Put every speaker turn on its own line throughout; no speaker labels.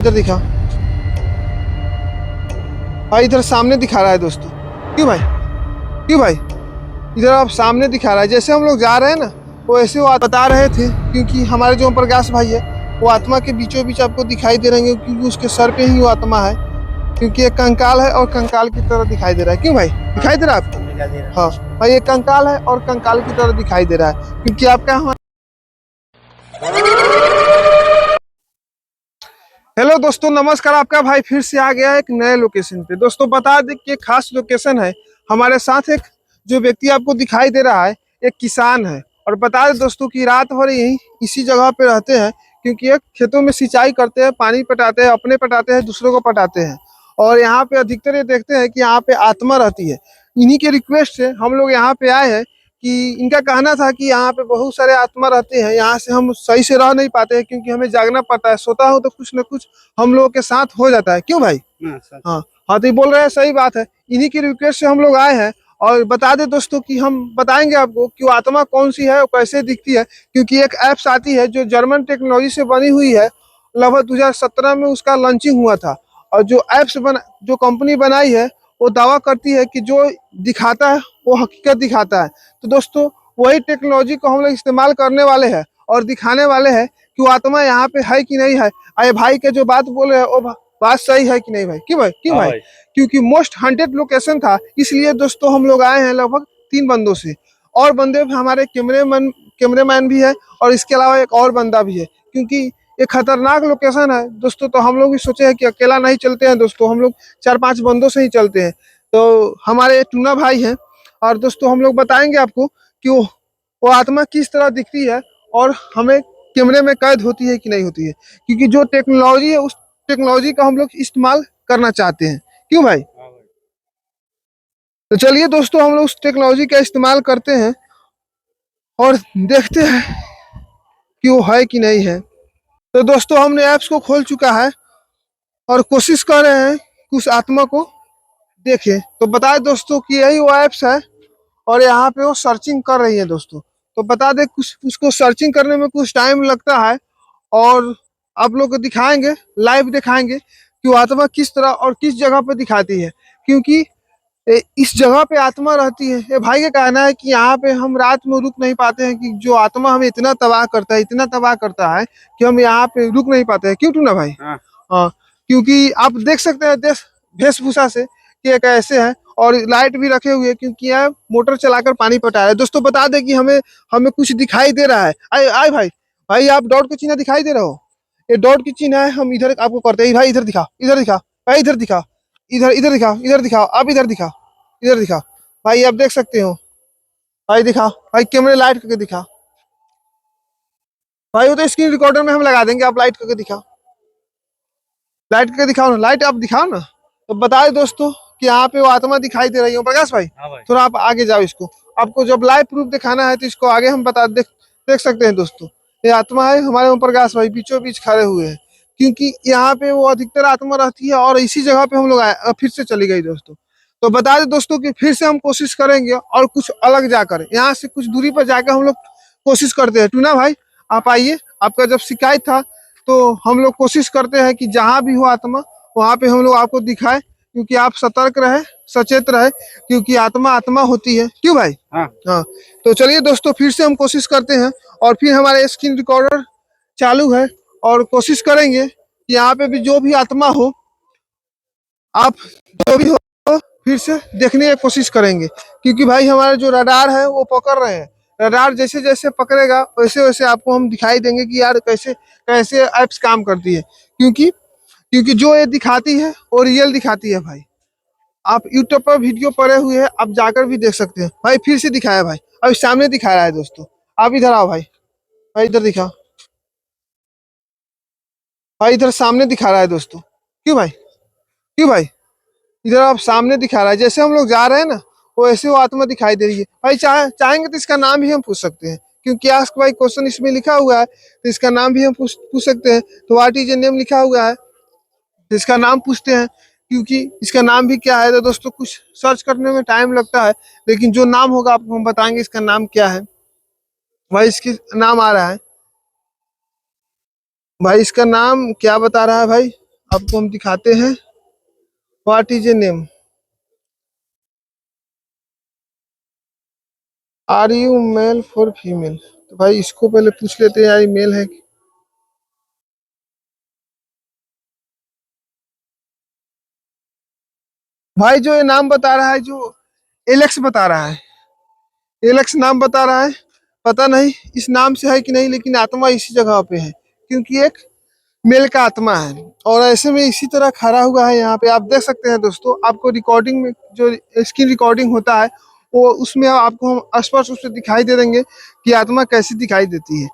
इधर दिखा भाई, इधर सामने दिखा रहा है दोस्तों। क्यों भाई? क्यों भाई? इधर आप सामने दिखा रहा है, जैसे हम लोग जा रहे हैं ना, वो ऐसे वो बता रहे थे। क्योंकि हमारे जो प्रकाश भाई है, वो आत्मा के बीचों बीच आपको दिखाई दे रहे हैं, क्योंकि उसके सर पे ही वो आत्मा है। क्योंकि एक कंकाल है और कंकाल की तरह दिखाई दे रहा है। क्यों भाई?
हाँ,
दिखाई दे रहा है आपको?
दिखाई दे रहा
हाँ
है।
भाई, एक कंकाल है और कंकाल की तरह दिखाई दे रहा है, क्योंकि आपका हेलो दोस्तों, नमस्कार। आपका भाई फिर से आ गया है एक नए लोकेशन पे। दोस्तों बता दें कि खास लोकेशन है। हमारे साथ एक जो व्यक्ति आपको दिखाई दे रहा है, एक किसान है। और बता दें दोस्तों कि रात भर यही इसी जगह पे रहते हैं, क्योंकि एक खेतों में सिंचाई करते हैं, पानी पटाते हैं, अपने पटाते हैं, दूसरों को पटाते हैं। और यहाँ पे अधिकतर ये देखते हैं कि यहाँ पे आत्मा रहती है। इन्हीं के रिक्वेस्ट से हम लोग यहाँ पे आए हैं। कि इनका कहना था कि यहाँ पे बहुत सारे आत्मा रहते हैं, यहाँ से हम सही से रह नहीं पाते हैं, क्योंकि हमें जागना पड़ता है। सोता हो तो कुछ न कुछ हम लोगों के साथ हो जाता है। क्यों भाई?
हाँ, सच।
हाँ हाँ, तो ये बोल रहे हैं, सही बात है। इन्हीं की रिक्वेस्ट से हम लोग आए हैं। और बता दें दोस्तों कि हम बताएंगे आपको कि वो आत्मा कौन सी है और कैसे दिखती है। क्योंकि एक ऐप्स आती है जो जर्मन टेक्नोलॉजी से बनी हुई है। लगभग 2017 में उसका लॉन्चिंग हुआ था। और जो कंपनी बनाई है, वो दावा करती है कि जो दिखाता है वो हकीकत दिखाता है। तो दोस्तों, वही टेक्नोलॉजी को हम लोग इस्तेमाल करने वाले हैं और दिखाने वाले हैं कि वो आत्मा यहाँ पे है कि नहीं है। अरे भाई के जो बात बोले हैं, वो बात सही है कि नहीं भाई? क्यों भाई? क्यों
हाँ
भाई?
भाई।
क्योंकि मोस्ट हंटेड लोकेशन था, इसलिए दोस्तों हम लोग आए हैं लगभग 3 बंदों से। और बंदे भी हमारे कैमरेमैन भी है, और इसके अलावा एक और बंदा भी है। क्योंकि ये खतरनाक लोकेशन है दोस्तों, तो हम लोग भी सोचे हैं कि अकेला नहीं चलते हैं दोस्तों, हम लोग 4-5 बंदों से ही चलते हैं। तो हमारे टूना भाई हैं। और दोस्तों हम लोग बताएंगे आपको कि वो आत्मा किस तरह दिखती है, और हमें कैमरे में कैद होती है कि नहीं होती है। क्योंकि जो टेक्नोलॉजी है, उस टेक्नोलॉजी का हम लोग इस्तेमाल करना चाहते हैं। क्यों भाई?
हाँ भाई।
तो चलिए दोस्तों, हम लोग उस टेक्नोलॉजी का इस्तेमाल करते हैं और देखते हैं कि वो है कि नहीं है। तो दोस्तों, हमने ऐप्स को खोल चुका है और कोशिश कर रहे हैं कि उस आत्मा को देखें। तो बताए दोस्तों कि यही वो ऐप्स है, और यहाँ पे वो सर्चिंग कर रही है दोस्तों। तो बता दे, कुछ उसको सर्चिंग करने में कुछ टाइम लगता है। और आप लोग को दिखाएंगे, लाइव दिखाएंगे कि वो आत्मा किस तरह और किस जगह पे दिखाती है। क्योंकि इस जगह पे आत्मा रहती है। ये भाई का कहना है कि यहाँ पे हम रात में रुक नहीं पाते हैं, कि जो आत्मा हमें इतना तबाह करता है, इतना तबाह करता है कि हम यहाँ पे रुक नहीं पाते हैं। क्यों टूना भाई?
हाँ।
हाँ, क्योंकि आप देख सकते हैं देश वेशभूषा से कि एक ऐसे है। और लाइट भी रखे हुए हैं, क्योंकि यह मोटर चलाकर पानी पटा रहा है। दोस्तों बता दें कि हमें हमें कुछ दिखाई दे रहा है। आए आए भाई, भाई आप डॉट के चिन्ह दिखाई दे रहे हो? ये डॉट की चिन्ह है, हम इधर आपको करते हैं। भाई इधर दिखा, इधर दिखा भाई, इधर दिखा, इधर इधर दिखा, इधर दिखाओ, अब इधर दिखा, इधर दिखा। भाई आप देख सकते हो। भाई दिखा, भाई कैमरे लाइट करके दिखा। भाई वो तो स्क्रीन रिकॉर्डर में हम लगा देंगे, आप लाइट करके दिखा, लाइट करके दिखाओ ना, लाइट आप दिखाओ ना। तो बताए दोस्तों कि यहाँ पे वो आत्मा दिखाई दे रही है। प्रकाश भाई,
हाँ भाई।
थोड़ा आप आगे जाओ इसको। आपको जब लाइव प्रूफ दिखाना है तो इसको आगे हम देख सकते हैं दोस्तों। ये आत्मा है, हमारे ओम प्रकाश भाई बीचों बीच खड़े हुए हैं। क्योंकि यहाँ पे वो अधिकतर आत्मा रहती है, और इसी जगह पे हम लोग आए। फिर से चली गई दोस्तों। तो बता दें दोस्तों कि फिर से हम कोशिश करेंगे, और कुछ अलग जाकर, यहाँ से कुछ दूरी पर जाकर हम लोग कोशिश करते हैं। टूना भाई, आप आइए। आपका जब शिकायत था, तो हम लोग कोशिश करते हैं कि जहाँ भी हो आत्मा, वहाँ पे हम लोग आपको दिखाए। क्योंकि आप सतर्क रहे, सचेत रहे, क्योंकि आत्मा आत्मा होती है। क्यों भाई?
हाँ।
हाँ। तो चलिए दोस्तों, फिर से हम कोशिश करते हैं। और फिर हमारे स्क्रीन रिकॉर्डर चालू है, और कोशिश करेंगे कि यहाँ पे भी जो भी आत्मा हो, आप जो भी हो, फिर से देखने की कोशिश करेंगे। क्योंकि भाई हमारे जो रडार है वो पकड़ रहे हैं। रडार जैसे जैसे पकड़ेगा, वैसे वैसे आपको हम दिखाई देंगे कि यार कैसे कैसे ऐप्स काम करती है। क्योंकि क्योंकि जो ये दिखाती है वो रियल दिखाती है भाई। आप यूट्यूब पर वीडियो पड़े हुए हैं, आप जाकर भी देख सकते हैं। भाई फिर से दिखाया भाई, अभी सामने दिखा रहा है दोस्तों। आप इधर आओ भाई, भाई इधर दिखा, भाई इधर सामने दिखा रहा है दोस्तों। क्यों भाई? क्यों भाई? इधर आप सामने दिखा रहा है, जैसे हम लोग जा रहे हैं ना, वो ऐसे वो आत्मा दिखाई दे रही है। भाई चाहेंगे तो इसका नाम भी हम पूछ सकते हैं। क्योंकि आस्क भाई क्वेश्चन इसमें लिखा हुआ है, तो इसका नाम भी हम पूछ सकते हैं। तो व्हाट इज योर नेम लिखा हुआ है, तो इसका नाम पूछते हैं। क्योंकि इसका नाम भी क्या है, तो दोस्तों कुछ सर्च करने में टाइम लगता है, लेकिन जो नाम होगा आपको हम बताएंगे इसका नाम क्या है। भाई इसकी नाम आ रहा है, भाई इसका नाम क्या बता रहा है भाई? आपको हम दिखाते हैं। What is a name, are you male for female. तो भाई इसको पहले पूछ लेते हैं यार, ये मेल है भाई। जो ये नाम बता रहा है, जो एलेक्स बता रहा है, एलेक्स नाम बता रहा है, पता नहीं इस नाम से है कि नहीं, लेकिन आत्मा इसी जगह पे है, क्योंकि एक मेल का आत्मा है और ऐसे में इसी तरह खड़ा हुआ है। यहाँ पे आप देख सकते हैं दोस्तों, आपको रिकॉर्डिंग में जो स्क्रीन रिकॉर्डिंग होता है, वो उसमें आपको हम स्पष्ट रूप से दिखाई दे देंगे कि आत्मा कैसी दिखाई देती है।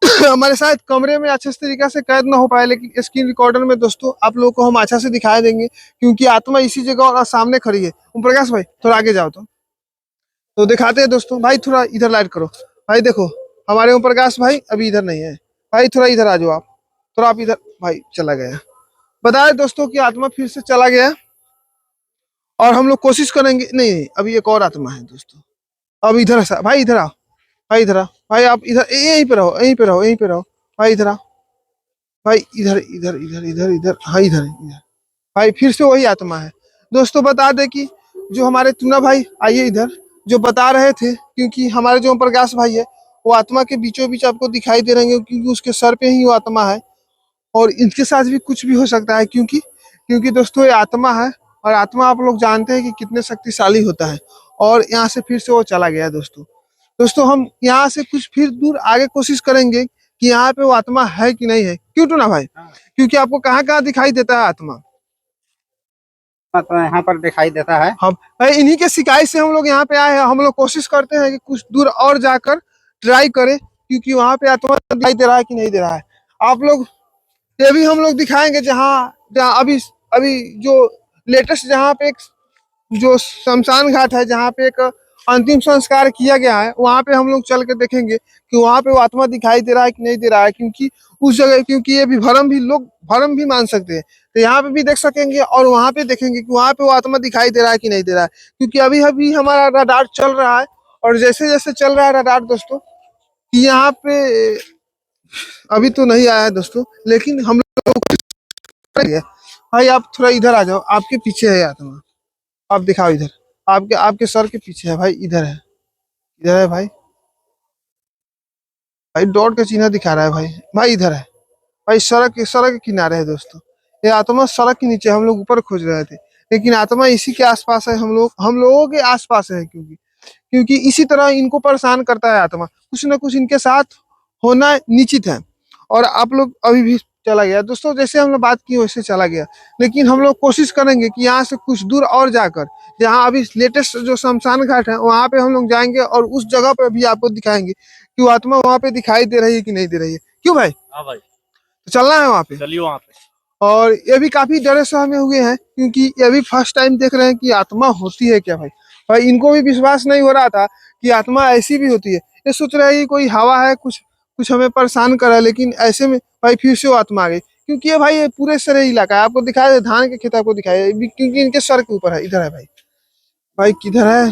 हमारे साथ कमरे में अच्छे तरीके से कैद ना हो पाए, लेकिन स्क्रीन रिकॉर्डर में दोस्तों आप लोगों को हम अच्छा से दिखाई देंगे, क्योंकि आत्मा इसी जगह और सामने खड़ी है। ओम प्रकाश भाई थोड़ा आगे जाओ तो दिखाते हैं दोस्तों। भाई थोड़ा इधर लाइट करो। भाई देखो, हमारे ओम प्रकाश भाई अभी इधर नहीं है। भाई थोड़ा इधर आ जाओ आप, थोड़ा आप इधर। भाई चला गया। बताए दोस्तों कि आत्मा फिर से चला गया, और हम लोग कोशिश करेंगे। नहीं नहीं, अभी एक और आत्मा है दोस्तों। अब इधर भाई इधर आओ, भाई इधर आओ। भाई आप इधर यहीं पे रहो, यहीं पे रहो, यहीं पे रहो। भाई इधर आओ, भाई इधर इधर इधर इधर इधर, हाँ इधर इधर। भाई फिर से वही आत्मा है दोस्तों। बता दे कि जो हमारे टूना भाई आइए इधर, जो बता रहे थे, क्योंकि हमारे जो ओम प्रकाश भाई है, वो आत्मा के बीचों बीच आपको दिखाई दे रहे हैं, क्योंकि उसके सर पे ही वो आत्मा है। और इनके साथ भी कुछ भी हो सकता है, क्योंकि क्योंकि दोस्तों ये आत्मा है, और आत्मा आप लोग जानते हैं कि कितने शक्तिशाली होता है। और यहाँ से फिर से वो चला गया दोस्तों। दोस्तों हम यहाँ से कुछ फिर दूर आगे कोशिश करेंगे कि यहाँ पे वो आत्मा है कि नहीं है, क्यों टूना भाई? क्योंकि आपको कहाँ कहाँ दिखाई देता है आत्मा?
तो यहाँ पर दिखाई देता है।
हम भाई इन्हीं के शिकायत से हम लोग यहाँ पे आए हैं। हम लोग कोशिश करते हैं कि कुछ दूर और जाकर ट्राई करें, क्योंकि वहां पे आत्मा दिखाई दे रहा है कि नहीं दे रहा है। आप लोग ये भी हम लोग दिखाएंगे, जहाँ जहाँ अभी अभी जो लेटेस्ट, जहाँ पे एक जो शमशान घाट है, जहाँ पे एक अंतिम संस्कार किया गया है, वहां पे हम लोग चल के देखेंगे कि वहां पे वो आत्मा दिखाई दे रहा है कि नहीं दे रहा है। क्योंकि उस जगह, क्योंकि ये भी भरम भी लोग भरम भी मान सकते हैं, तो यहाँ पे भी देख सकेंगे और वहां पे देखेंगे कि वहां पे वो आत्मा दिखाई दे रहा है कि नहीं दे रहा है। क्योंकि अभी अभी हमारा रडार चल रहा है, और जैसे जैसे चल रहा है रडार दोस्तों, कि यहाँ पे अभी तो नहीं आया है दोस्तों, लेकिन हम लोग भाई आप थोड़ा इधर आ जाओ, आपके पीछे है आत्मा। आप दिखाओ इधर, आपके आपके सर के पीछे है भाई, इधर है, इधर है भाई। भाई डॉट का चिन्ह दिखा रहा है भाई, भाई इधर है। भाई सड़क सड़क के किनारे है दोस्तों। ये आत्मा सड़क के नीचे, हम लोग ऊपर खोज रहे थे, लेकिन आत्मा इसी के आसपास है। हम लोगों के आसपास है, क्योंकि क्योंकि इसी तरह इनको परेशान करता है आत्मा। कुछ ना कुछ इनके साथ होना निश्चित है। और आप लोग अभी भी चला गया दोस्तों, जैसे हम लोग बात की वैसे चला गया। लेकिन हम लोग कोशिश करेंगे कि यहाँ से कुछ दूर और जाकर, जहाँ अभी लेटेस्ट जो शमशान घाट है, वहां पे हम लोग जाएंगे, और उस जगह पे भी आपको दिखाएंगे कि वो आत्मा वहां पे दिखाई दे रही है कि नहीं दे रही है। क्यों भाई?
हाँ भाई,
तो चलना है वहां पे,
चलिए वहाँ पे।
और ये भी काफी डरे सहमे हुए हैं, क्योंकि ये भी फर्स्ट टाइम देख रहे हैं कि आत्मा होती है क्या। भाई भाई इनको भी विश्वास नहीं हो रहा था कि आत्मा ऐसी भी होती है। ये सोच रहे हैं कि कोई हवा है, कुछ कुछ हमें परेशान कर रहा है, लेकिन ऐसे में भाई फिर से वो आत्मा आ गई। क्योंकि ये भाई ये पूरे सरे इलाका है, आपको दिखाया धान के खेत आपको दिखाया, क्योंकि इनके सर के ऊपर है। इधर है भाई, भाई किधर है?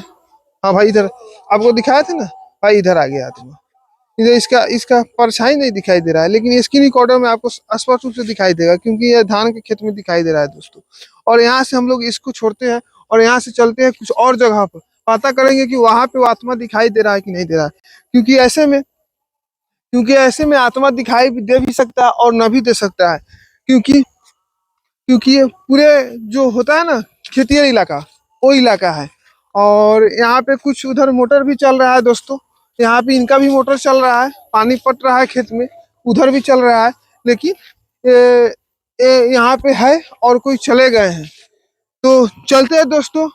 हाँ भाई इधर, आपको दिखाया था ना भाई, इधर आ गया आत्मा। इधर इसका इसका परछाई नहीं दिखाई दे रहा है, लेकिन स्क्रीन रिकॉर्डर में आपको स्पष्ट रूप से दिखाई देगा, क्योंकि ये धान के खेत में दिखाई दे रहा है दोस्तों। और यहाँ से हम लोग इसको छोड़ते हैं, और यहाँ से चलते हैं कुछ और जगह पर, पता करेंगे कि वहां पे वो आत्मा दिखाई दे रहा है कि नहीं दे रहा है। क्योंकि ऐसे में आत्मा दिखाई भी दे भी सकता है और न भी दे सकता है। क्योंकि क्योंकि ये पूरे जो होता है ना खेतियर इलाका, वो इलाका है। और यहाँ पे कुछ उधर मोटर भी चल रहा है दोस्तों, यहाँ पे इनका भी मोटर चल रहा है, पानी पट रहा है खेत में, उधर भी चल रहा है। लेकिन यहाँ पे है और कोई चले गए हैं। तो चलते हैं दोस्तों,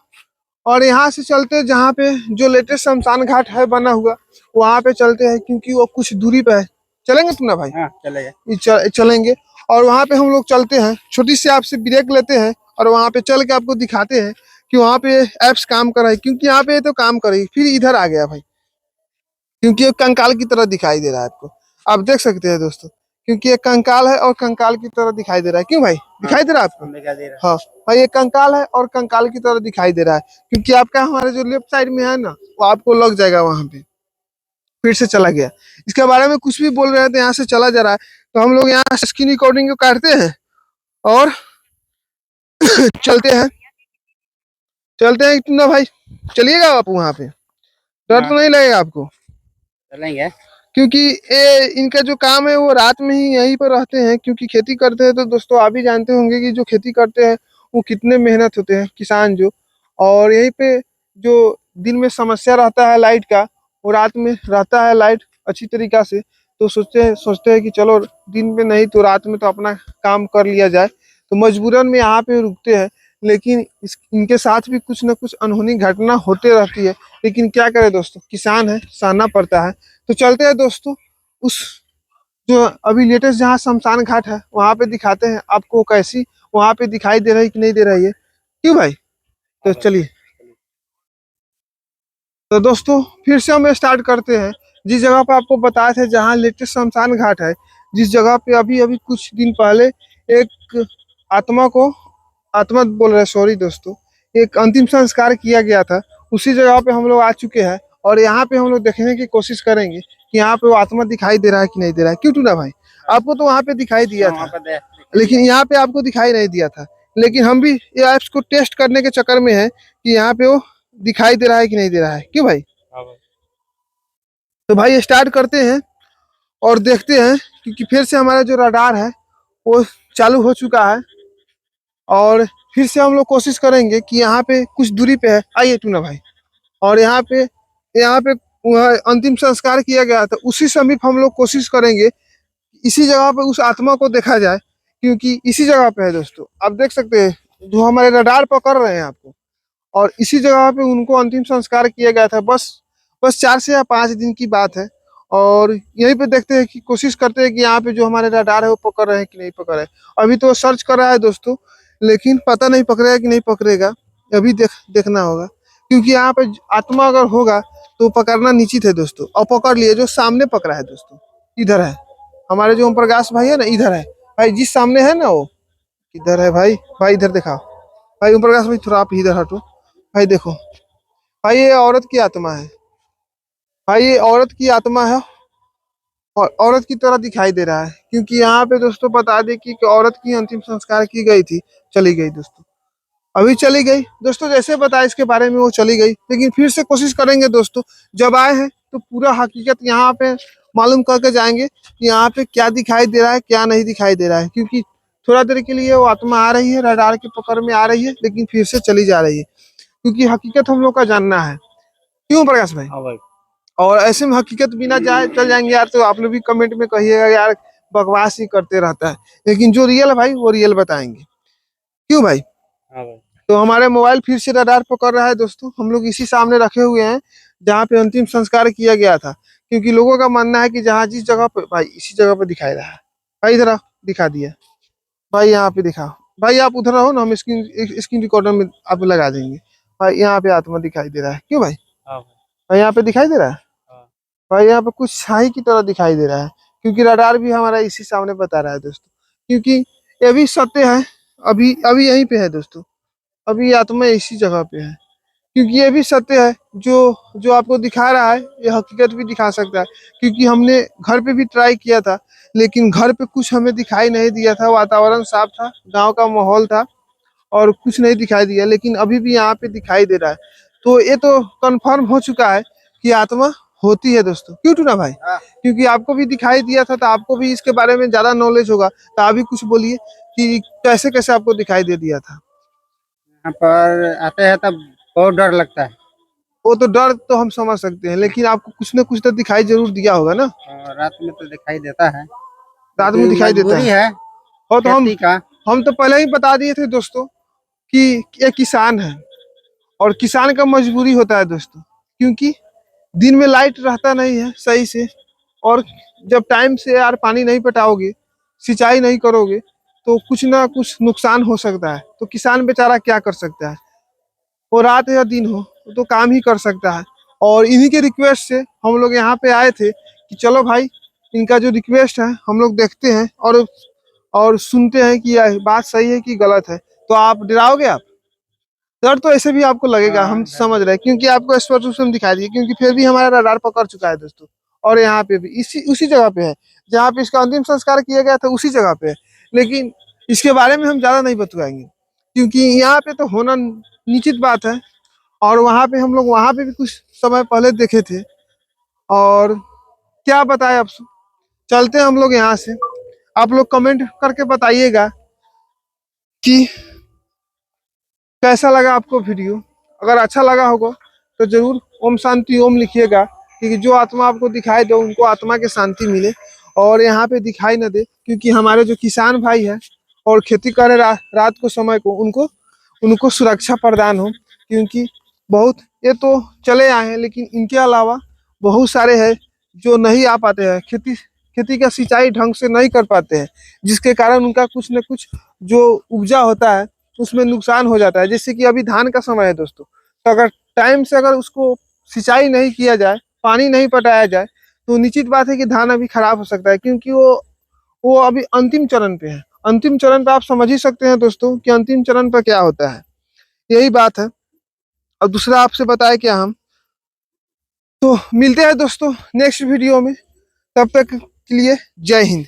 और यहाँ से चलते हैं जहाँ पे जो लेटेस्ट शमशान घाट है बना हुआ, वहाँ पे चलते हैं, क्योंकि वो कुछ दूरी पे है। चलेंगे तुम ना भाई?
हाँ चलेगा।
चलेंगे, और वहां पे हम लोग चलते हैं, छोटी सी आपसे ब्रेक लेते हैं, और वहां पे चल के आपको दिखाते हैं कि वहां पे एप्स काम कर रहा है। क्योंकि यहाँ पे तो काम कर रही, फिर इधर आ गया भाई, क्योंकि एक कंकाल की तरह दिखाई दे रहा है आपको। आप देख सकते हैं दोस्तों, क्योंकि एक कंकाल है और कंकाल की तरह दिखाई दे रहा है। क्यों भाई दिखाई दे रहा है आपको?
दिखाई दे रहा
हाँ भाई, एक कंकाल है और कंकाल की तरह दिखाई दे रहा है, क्योंकि आपका हमारे जो लेफ्ट साइड में है ना, वो आपको लग जाएगा वहां पे। फिर से चला गया। इसके बारे में कुछ भी बोल रहे थे, यहाँ से चला जा रहा है। तो हम लोग यहाँ स्क्रीन रिकॉर्डिंग को काटते हैं, और चलते हैं इतना भाई, चलिएगा आप वहाँ पे, डर तो
हाँ,
नहीं लगेगा आपको?
चलेंगे।
क्योंकि ये इनका जो काम है वो रात में ही यहीं पर रहते हैं, क्योंकि खेती करते हैं। तो दोस्तों आप भी जानते होंगे कि जो खेती करते हैं वो कितने मेहनत होते हैं किसान जो, और यहीं पे जो दिन में समस्या रहता है लाइट का, वो रात में रहता है लाइट अच्छी तरीका से। तो सोचते हैं कि चलो दिन में नहीं तो रात में तो अपना काम कर लिया जाए, तो मजबूरन में यहाँ पे रुकते हैं। लेकिन इनके साथ भी कुछ ना कुछ अनहोनी घटना होते रहती है, लेकिन क्या करें दोस्तों, किसान है, सहना पड़ता है। तो चलते हैं दोस्तों, उस जो अभी लेटेस्ट जहाँ शमशान घाट है वहां पे दिखाते हैं आपको कैसी वहां पे दिखाई दे रही कि नहीं दे रही है, क्यों भाई? तो
हाँ भाई।
चलिए, तो दोस्तों फिर से हम स्टार्ट करते हैं जिस जगह पे आपको बताए थे जहाँ लेटेस्ट शमशान घाट है, जिस जगह पे अभी अभी कुछ दिन पहले एक आत्मा को, आत्मा बोल रहे, सॉरी दोस्तों, एक अंतिम संस्कार किया गया था। उसी जगह पे हम लोग आ चुके हैं, और यहाँ पे हम लोग देखने की कोशिश करेंगे कि यहाँ पे वो आत्मा दिखाई दे रहा है कि नहीं दे रहा है। क्यों टूना भाई? आपको तो वहाँ पे दिखाई दिया
हाँ, वहाँ
था,
पर दिखाई
लेकिन
दिया।
यहाँ पे आपको दिखाई नहीं दिया था। लेकिन हम भी ये ऐप्स को टेस्ट करने के चक्कर में है कि यहाँ पे वो दिखाई दे रहा है कि नहीं दे रहा है, क्यों भाई?
हाँ भाई।
तो भाई स्टार्ट करते हैं और देखते हैं, क्योंकि फिर से हमारा जो रडार है वो चालू हो चुका है, और फिर से हम लोग कोशिश करेंगे कि यहाँ पे कुछ दूरी पे है, आइए टूना भाई, और यहाँ पे वहाँ अंतिम संस्कार किया गया था, उसी समीप हम लोग कोशिश करेंगे इसी जगह पे उस आत्मा को देखा जाए, क्योंकि इसी जगह पे है दोस्तों, आप देख सकते हैं जो हमारे रडार पकड़ रहे हैं आपको, और इसी जगह पे उनको अंतिम संस्कार किया गया था। बस बस 4 से या 5 दिन की बात है, और यहीं पे देखते हैं कि कोशिश करते हैं कि यहाँ पे जो हमारे रडार है वो पकड़ रहे हैं कि नहीं पकड़ रहे हैं। अभी तो सर्च कर रहा है दोस्तों, लेकिन पता नहीं पकड़ेगा कि नहीं पकड़ेगा, अभी देखना होगा, क्योंकि यहाँ पे आत्मा अगर होगा तो पकड़ना निश्चित है दोस्तों। और पकड़ लिए, जो सामने पकड़ा है दोस्तों, इधर है हमारे जो ओम प्रकाश भाई है ना, इधर है भाई, जिस सामने है ना वो, इधर है भाई। भाई इधर दिखाओ, भाई ओम प्रकाश भाई थोड़ा आप इधर हटो, भाई देखो, भाई ये औरत की आत्मा है, भाई ये औरत की आत्मा है, और औरत की तरह दिखाई दे रहा है, क्योंकि यहाँ पे दोस्तों बता दें कि औरत की अंतिम संस्कार की गई थी, चली गई दोस्तों, अभी चली गई दोस्तों, जैसे बताया इसके बारे में वो चली गई। लेकिन फिर से कोशिश करेंगे दोस्तों, जब आए हैं तो पूरा हकीकत यहाँ पे मालूम करके जाएंगे कि यहाँ पे क्या दिखाई दे रहा है क्या नहीं दिखाई दे रहा है, क्योंकि थोड़ा देर के लिए वो आत्मा आ रही है, रडार की पकड़ में आ रही है, लेकिन फिर से चली जा रही है, क्योंकि हकीकत हम लोग का जानना है, क्यों प्रकाश भाई?
हाँ भाई।
और ऐसे में हकीकत बिना जाए चल जाएंगे यार, तो आप लोग भी कमेंट में कहिएगा यार बकवास ही करते रहता है। लेकिन जो रियल है भाई वो रियल बताएंगे, क्यों भाई?
हाँ भाई।
तो हमारे मोबाइल फिर से रडार पकड़ रहा है दोस्तों, हम लोग इसी सामने रखे हुए हैं जहाँ पे अंतिम संस्कार किया गया था, क्योंकि लोगों का मानना है कि जहाँ जिस जगह पे, भाई इसी जगह पे दिखाई रहा है, भाई इधर दिखा दिया, भाई यहाँ पे दिखा, भाई आप उधर रहो ना, हम स्क्रीन स्क्रीन रिकॉर्डर में आप लगा देंगे। भाई यहाँ पे आत्मा दिखाई दे रहा है, क्यों भाई?
हाँ भाई।
भाई यहाँ पे दिखाई दे रहा है,
हाँ।
भाई यहाँ पे कुछ शाही की तरह दिखाई दे रहा है, क्योंकि रडार भी हमारा इसी सामने बता रहा है दोस्तों, क्योंकि ये भी सत्य है, अभी अभी यहीं पे है दोस्तों, अभी आत्मा इसी जगह पे है, क्योंकि ये भी सत्य है, जो जो आपको दिखा रहा है ये हकीकत भी दिखा सकता है, क्योंकि हमने घर पे भी ट्राई किया था, लेकिन घर पे कुछ हमें दिखाई नहीं दिया था, वातावरण साफ था, गांव का माहौल था, और कुछ नहीं दिखाई दिया, लेकिन अभी भी यहाँ पे दिखाई दे रहा है। तो ये तो कंफर्म हो चुका है कि आत्मा होती है दोस्तों, क्यों टूना भाई?
हाँ।
क्योंकि आपको भी दिखाई दिया था, तो आपको भी इसके बारे में ज्यादा नॉलेज होगा, तो आप भी कुछ बोलिए कि कैसे कैसे आपको दिखाई दे दिया था।
यहाँ पर आते हैं तब बहुत डर लगता है।
वो तो डर तो हम समझ सकते हैं, लेकिन आपको कुछ ना कुछ तो दिखाई जरूर दिया होगा ना,
और रात में तो दिखाई देता है,
रात में
क्योंकि
दिखाई देता
मजबूरी
है।
है
और तो
खेती का।
हम तो पहले ही बता दिए थे दोस्तों कि ये किसान है, और किसान का मजबूरी होता है दोस्तों, क्योंकि दिन में लाइट रहता नहीं है सही से, और जब टाइम से यार पानी नहीं पटाओगे, सिंचाई नहीं करोगे, तो कुछ ना कुछ नुकसान हो सकता है। तो किसान बेचारा क्या कर सकता है, वो रात या दिन हो वो तो काम ही कर सकता है। और इन्हीं के रिक्वेस्ट से हम लोग यहाँ पे आए थे कि चलो भाई, इनका जो रिक्वेस्ट है हम लोग देखते हैं, और सुनते हैं कि यह बात सही है कि गलत है। तो आप डराओगे? आप डर तो ऐसे भी आपको लगेगा,
हाँ,
हम
डर
समझ
लग।
रहे हैं, क्योंकि आपको स्पष्ट रूप से हम दिखा दिए, क्योंकि फिर भी हमारा रडार पकड़ चुका है दोस्तों, और यहाँ पे भी इसी उसी जगह पे है जहाँ पे इसका अंतिम संस्कार किया गया था, उसी जगह पे है। लेकिन इसके बारे में हम ज्यादा नहीं बतलाएंगे, क्योंकि यहाँ पे तो होना निश्चित बात है। और वहाँ पे हम लोग वहाँ पे भी कुछ समय पहले देखे थे, और क्या बताए अब। चलते हैं हम लोग यहाँ से। आप लोग कमेंट करके बताइएगा कि कैसा लगा आपको वीडियो। अगर अच्छा लगा होगा तो जरूर ओम शांति ओम लिखिएगा, क्योंकि जो आत्मा आपको दिखाई दे उनको आत्मा की शांति मिले और यहाँ पे दिखाई न दे। क्योंकि हमारे जो किसान भाई है और खेती करे रात को समय को, उनको उनको सुरक्षा प्रदान हो। क्योंकि बहुत ये तो चले आए हैं, लेकिन इनके अलावा बहुत सारे हैं जो नहीं आ पाते हैं, खेती का सिंचाई ढंग से नहीं कर पाते हैं, जिसके कारण उनका कुछ न कुछ जो उपजा होता है उसमें नुकसान हो जाता है। जैसे कि अभी धान का समय है दोस्तों, तो अगर टाइम से अगर उसको सिंचाई नहीं किया जाए, पानी नहीं पटाया जाए, तो निश्चित बात है कि धान अभी खराब हो सकता है। क्योंकि वो अभी अंतिम चरण पे है। अंतिम चरण पे आप समझ ही सकते हैं दोस्तों कि अंतिम चरण पर क्या होता है, यही बात है। और दूसरा आपसे बताए क्या हम, तो मिलते हैं दोस्तों नेक्स्ट वीडियो में। तब तक के लिए जय हिंद।